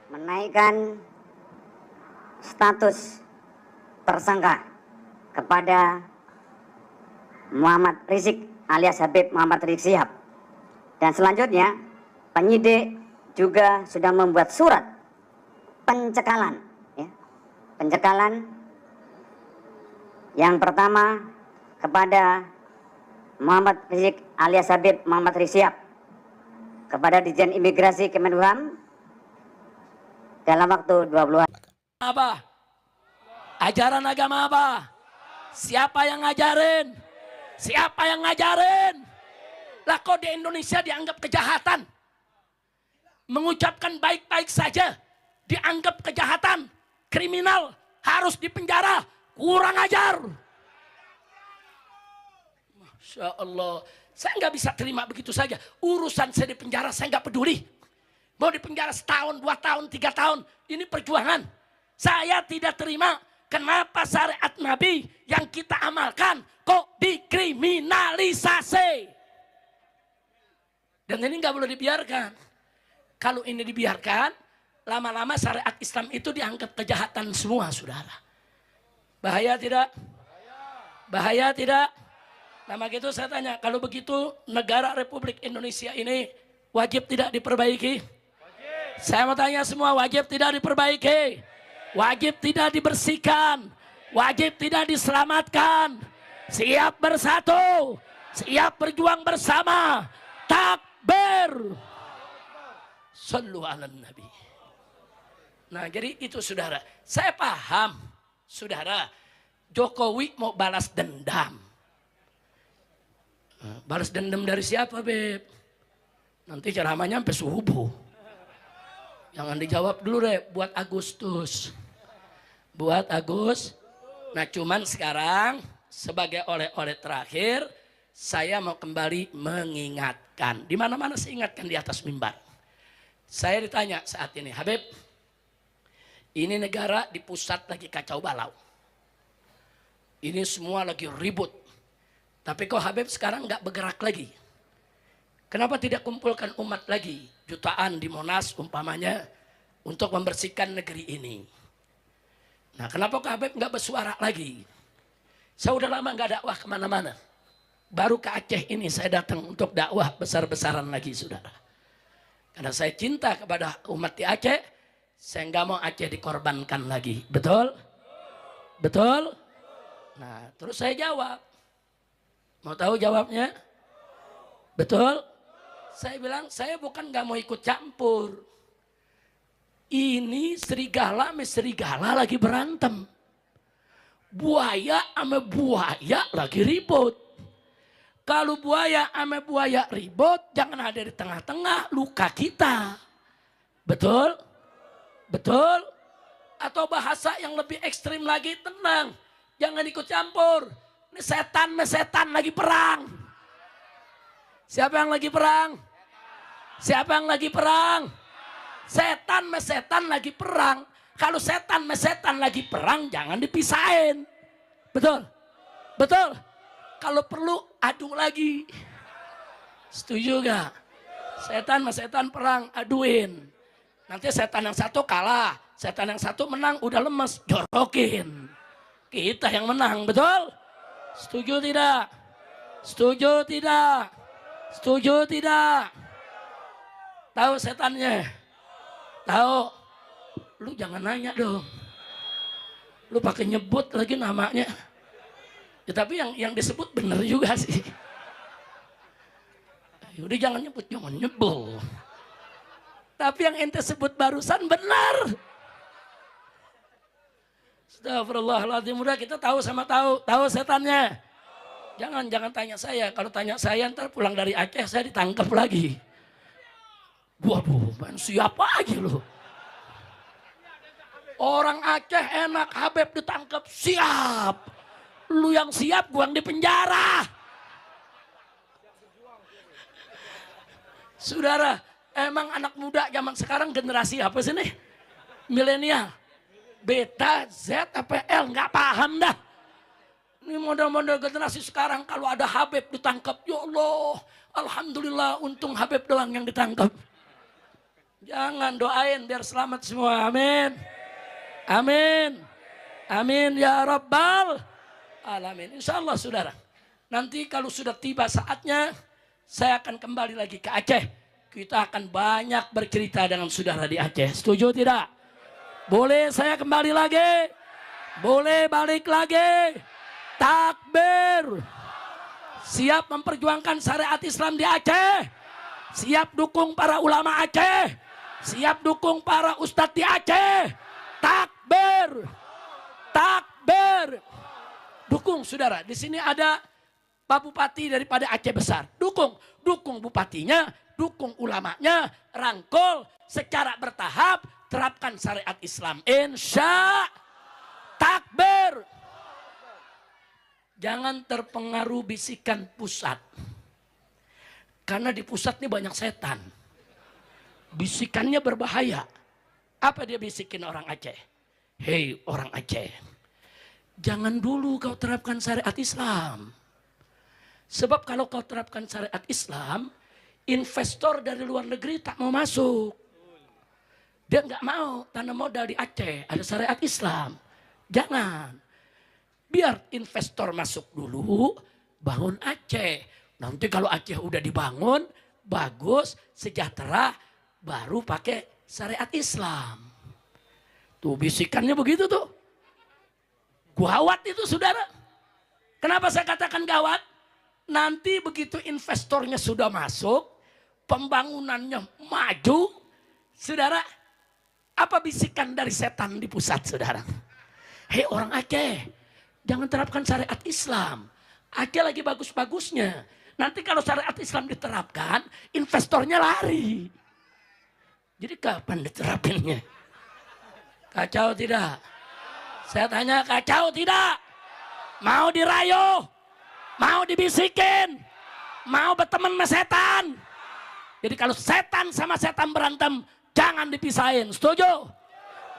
menaikkan status tersangka kepada Muhammad Rizik alias Habib Muhammad Rizik Syihab. Dan selanjutnya penyidik juga sudah membuat surat pencekalan, pencekalan yang pertama kepada Muhammad Rizik alias Habib Muhammad Rizik Syihab kepada Ditjen Imigrasi Kemenkumham dalam waktu 20 hari. Apa? Ajaran agama apa? Siapa yang ngajarin? Siapa yang ngajarin? Lah kok di Indonesia dianggap kejahatan? Mengucapkan baik-baik saja dianggap kejahatan, kriminal, harus dipenjara, kurang ajar. Masya Allah, saya nggak bisa terima begitu saja. Urusan saya di penjara saya nggak peduli. Mau di penjara setahun, 2 tahun, 3 tahun, ini perjuangan. Saya tidak terima. Kenapa syariat Nabi yang kita amalkan kok dikriminalisasi? Dan ini nggak boleh dibiarkan. Kalau ini dibiarkan, lama-lama syariat Islam itu dianggap kejahatan semua, saudara. Bahaya tidak? Bahaya tidak? Nah begitu saya tanya, kalau begitu negara Republik Indonesia ini wajib tidak diperbaiki? Wajib. Saya mau tanya semua, wajib tidak diperbaiki? Wajib tidak dibersihkan? Wajib tidak diselamatkan? Siap bersatu? Siap berjuang bersama? Takbir! Sallu ala Nabi. Nah jadi itu saudara, saya paham saudara, Jokowi mau balas dendam. Balas dendam dari siapa, Beb? Nanti ceramahnya sampai subuh. Jangan dijawab dulu deh, buat Agustus. Buat Agus. Nah cuman sekarang sebagai oleh-oleh terakhir, saya mau kembali mengingatkan. Di mana-mana saya ingatkan di atas mimbar. Saya ditanya saat ini, Habib, ini negara di pusat lagi kacau balau. Ini semua lagi ribut. Tapi kok Habib sekarang nggak bergerak lagi? Kenapa tidak kumpulkan umat lagi? Jutaan di Monas umpamanya untuk membersihkan negeri ini. Nah kenapa kok Habib nggak bersuara lagi? Saya udah lama nggak dakwah kemana-mana. Baru ke Aceh ini saya datang untuk dakwah besar-besaran lagi, saudara. Karena saya cinta kepada umat di Aceh, saya nggak mau Aceh dikorbankan lagi. Betul? Betul? Nah terus saya jawab. Mau tahu jawabnya? Betul? Saya bilang, saya bukan gak mau ikut campur. Ini serigala sama serigala lagi berantem. Buaya sama buaya lagi ribut. Kalau buaya sama buaya ribut, jangan ada di tengah-tengah, luka kita. Betul? Betul? Atau bahasa yang lebih ekstrim lagi, tenang. Jangan ikut campur. Ini setan sama setan lagi perang. Siapa yang lagi perang? Siapa yang lagi perang? Setan sama setan lagi perang. Kalau setan sama setan lagi perang, jangan dipisahin. Betul? Betul? Kalau perlu adu lagi. Setuju gak? Setan sama setan perang, aduin. Nanti setan yang satu kalah, setan yang satu menang, udah lemes, jorokin. Kita yang menang, betul? Setuju tidak? Setuju tidak? Setuju tidak? Tahu setannya? Tahu? Lu jangan nanya dong. Lu pakai nyebut lagi namanya. Ya, tapi yang disebut bener juga sih. Udah jangan nyebut, jangan nyebut. Tapi yang ente sebut barusan benar. Astagfirullahaladzim, udah kita tahu sama tahu setannya. Jangan tanya saya. Kalau tanya saya ntar pulang dari Aceh saya ditangkap lagi. Waduh, man, siapa aja lu? Orang Aceh enak, Habib ditangkap, siap. Lu yang siap, gua yang di penjara. Saudara, emang anak muda zaman sekarang generasi apa sih nih? Milenial. Beta, Z, apa L, nggak paham dah. Ini model-model generasi sekarang kalau ada Habib ditangkap, ya Allah, alhamdulillah untung Habib doang yang ditangkap. Jangan, doain biar selamat semua. Amin. Amin. Amin ya Rabbal Alamin. Insya Allah saudara. Nanti kalau sudah tiba saatnya, saya akan kembali lagi ke Aceh. Kita akan banyak bercerita dengan saudara di Aceh. Setuju tidak? Boleh saya kembali lagi? Boleh balik lagi? Takbir. Siap memperjuangkan syariat Islam di Aceh. Siap dukung para ulama Aceh. Siap dukung para ustadz di Aceh. Takbir. Takbir. Dukung saudara. Di sini ada Pak Bupati daripada Aceh Besar. Dukung bupatinya, dukung ulamanya, rangkul secara bertahap, terapkan syariat Islam. Insya takbir. Jangan terpengaruh bisikan pusat. Karena di pusat ini banyak setan. Bisikannya berbahaya. Apa dia bisikin orang Aceh? Hei orang Aceh, jangan dulu kau terapkan syariat Islam. Sebab kalau kau terapkan syariat Islam, investor dari luar negeri tak mau masuk. Dia nggak mau tanam modal di Aceh, ada syariat Islam. Jangan. Biar investor masuk dulu, bangun Aceh. Nanti kalau Aceh udah dibangun, bagus, sejahtera, baru pakai syariat Islam. Tuh bisikannya begitu tuh. Gawat itu saudara. Kenapa saya katakan gawat? Nanti begitu investornya sudah masuk, pembangunannya maju, saudara, apa bisikan dari setan di pusat saudara? Hei orang Aceh, jangan terapkan syariat Islam. Aceh lagi bagus-bagusnya. Nanti kalau syariat Islam diterapkan, investornya lari. Jadi kapan diterapinnya? Kacau tidak? Saya tanya kacau tidak? Mau dirayu? Mau dibisikin? Mau berteman sama setan? Jadi kalau setan sama setan berantem, jangan dipisahin. Setuju?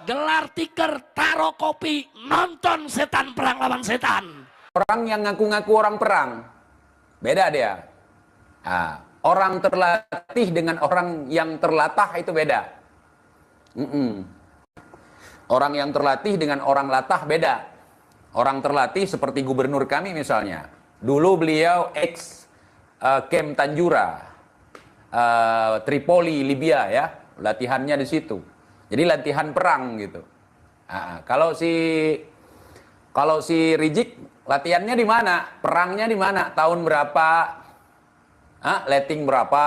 Gelar tikar, taruh kopi, nonton setan perang lawan setan. Orang yang ngaku-ngaku orang perang, beda dia. Nah, orang terlatih dengan orang yang terlatah itu beda. Orang yang terlatih dengan orang latah beda. Orang terlatih seperti gubernur kami misalnya. Dulu beliau Kem Tanjura, Tripoli, Libya ya, latihannya di situ. Jadi latihan perang gitu. Nah, kalau si Rizik latihannya di mana? Perangnya di mana? Tahun berapa? Letting berapa?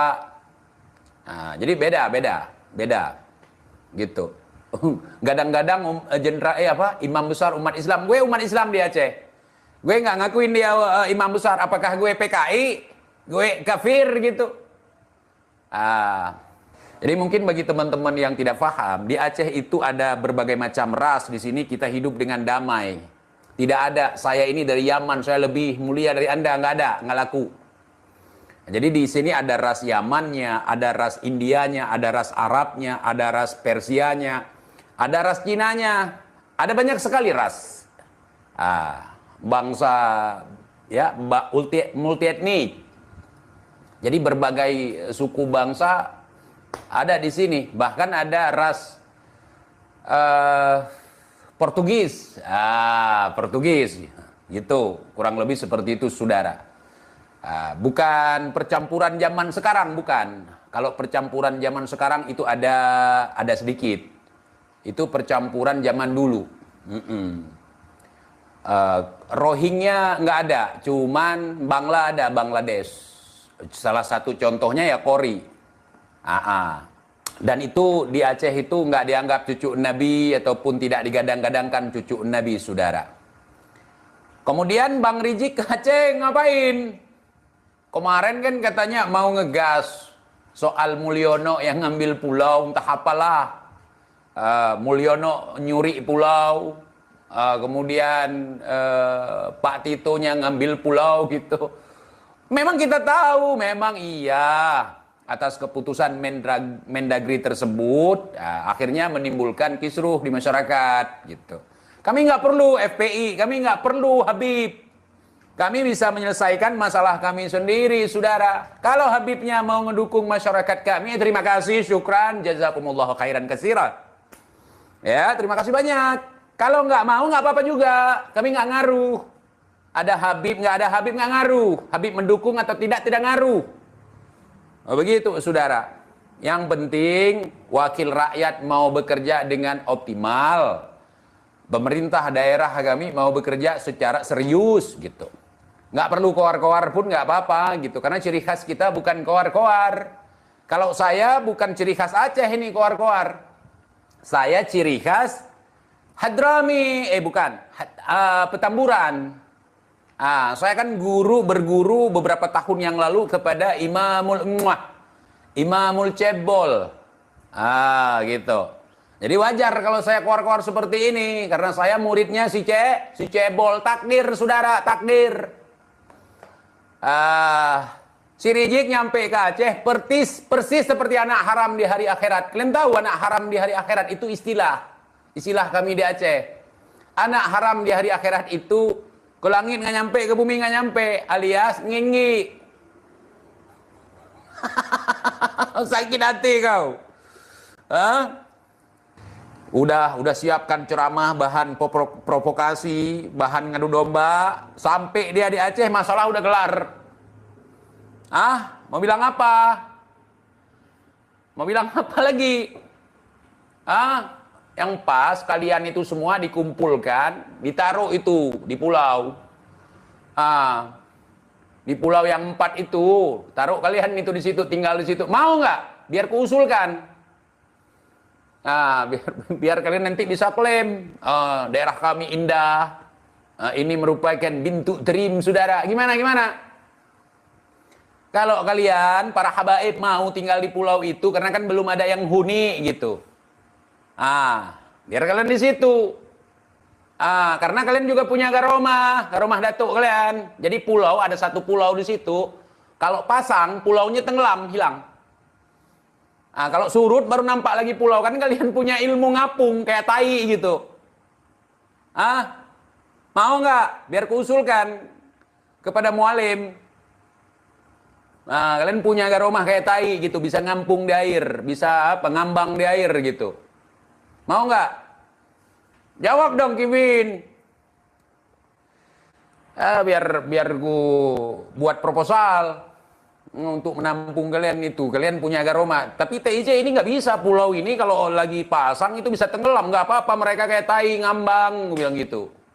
Nah, jadi beda gitu. Gadang-gadang imam besar umat Islam. Gue umat Islam di Aceh. Gue nggak ngakuin dia imam besar. Apakah gue PKI? Gue kafir gitu. Jadi mungkin bagi teman-teman yang tidak paham, di Aceh itu ada berbagai macam ras. Di sini kita hidup dengan damai. Tidak ada saya ini dari Yaman, saya lebih mulia dari Anda. Nggak ada, nggak laku. Jadi di sini ada ras Yamannya, ada ras Indianya, ada ras Arabnya, ada ras Persianya, ada ras Cinanya, ada banyak sekali ras. Bangsa ya multi etnik. Jadi berbagai suku bangsa ada di sini. Bahkan ada ras Portugis. Portugis gitu. Kurang lebih seperti itu saudara. Bukan percampuran zaman sekarang, bukan. Kalau percampuran zaman sekarang itu ada sedikit. Itu percampuran zaman dulu. Rohingya nggak ada, cuman Bangla ada, Bangladesh. Salah satu contohnya ya Kori. Dan itu di Aceh itu nggak dianggap cucu Nabi ataupun tidak digadang-gadangkan cucu Nabi, saudara. Kemudian Bang Rizik ke Aceh ngapain? Kemarin kan katanya mau ngegas soal Mulyono yang ngambil pulau, entah apalah. Mulyono nyuri pulau. Kemudian Pak Titonya ngambil pulau gitu. Memang kita tahu, memang iya atas keputusan Mendagri tersebut, akhirnya menimbulkan kisruh di masyarakat gitu. Kami nggak perlu FPI, kami nggak perlu Habib. Kami bisa menyelesaikan masalah kami sendiri, saudara. Kalau Habibnya mau ngedukung masyarakat kami, terima kasih, syukran, jazakumullahu khairan katsira. Ya, terima kasih banyak. Kalau nggak mau, nggak apa-apa juga. Kami nggak ngaruh. Ada Habib, nggak ada Habib, nggak ngaruh. Habib mendukung atau tidak ngaruh. Oh, begitu, saudara. Yang penting, wakil rakyat mau bekerja dengan optimal. Pemerintah daerah kami mau bekerja secara serius, gitu. Nggak perlu koar-koar pun nggak apa-apa gitu. Karena ciri khas kita bukan koar-koar. Kalau saya bukan ciri khas Aceh ini koar-koar. Saya ciri khas Hadrami, bukan, Petamburan. Saya kan berguru beberapa tahun yang lalu kepada Imamul Cebol. Gitu. Jadi wajar kalau saya koar-koar seperti ini. Karena saya muridnya si Cebol. Takdir, saudara, takdir. Si Rijik nyampe ke Aceh persis seperti anak haram di hari akhirat. Kalian tahu anak haram di hari akhirat itu istilah kami di Aceh. Anak haram di hari akhirat itu ke langit nggak nyampe, ke bumi nggak nyampe, alias ngingi. Sakit hati kau. Udah siapkan ceramah, bahan provokasi, bahan ngadu domba, sampai dia di Aceh masalah udah gelar. Mau bilang apa? Mau bilang apa lagi? Yang pas kalian itu semua dikumpulkan, ditaruh itu di pulau. Di pulau yang 4 itu, taruh kalian itu di situ, tinggal di situ. Mau nggak? Biar kuusulkan. Biar kalian nanti bisa klaim daerah kami indah, ini merupakan bentuk dream, saudara. Gimana? Kalau kalian para habaib mau tinggal di pulau itu, karena kan belum ada yang huni gitu. Biar kalian di situ. Karena kalian juga punya garomah datuk kalian. Jadi pulau, ada satu pulau di situ. Kalau pasang, pulaunya tenggelam, hilang. Kalau surut baru nampak lagi pulau. Kan kalian punya ilmu ngapung kayak tai gitu. Mau nggak? Biar kuusulkan kepada mualim. Kalian punya garomah kayak tai gitu, bisa ngampung di air, bisa ngambang di air gitu. Mau nggak? Jawab dong, Kevin. Biar gue buat proposal untuk menampung kalian itu. Kalian punya garoma. Tapi TIJ ini nggak bisa. Pulau ini kalau lagi pasang itu bisa tenggelam. Nggak apa-apa, mereka kayak tai ngambang, gue bilang gitu.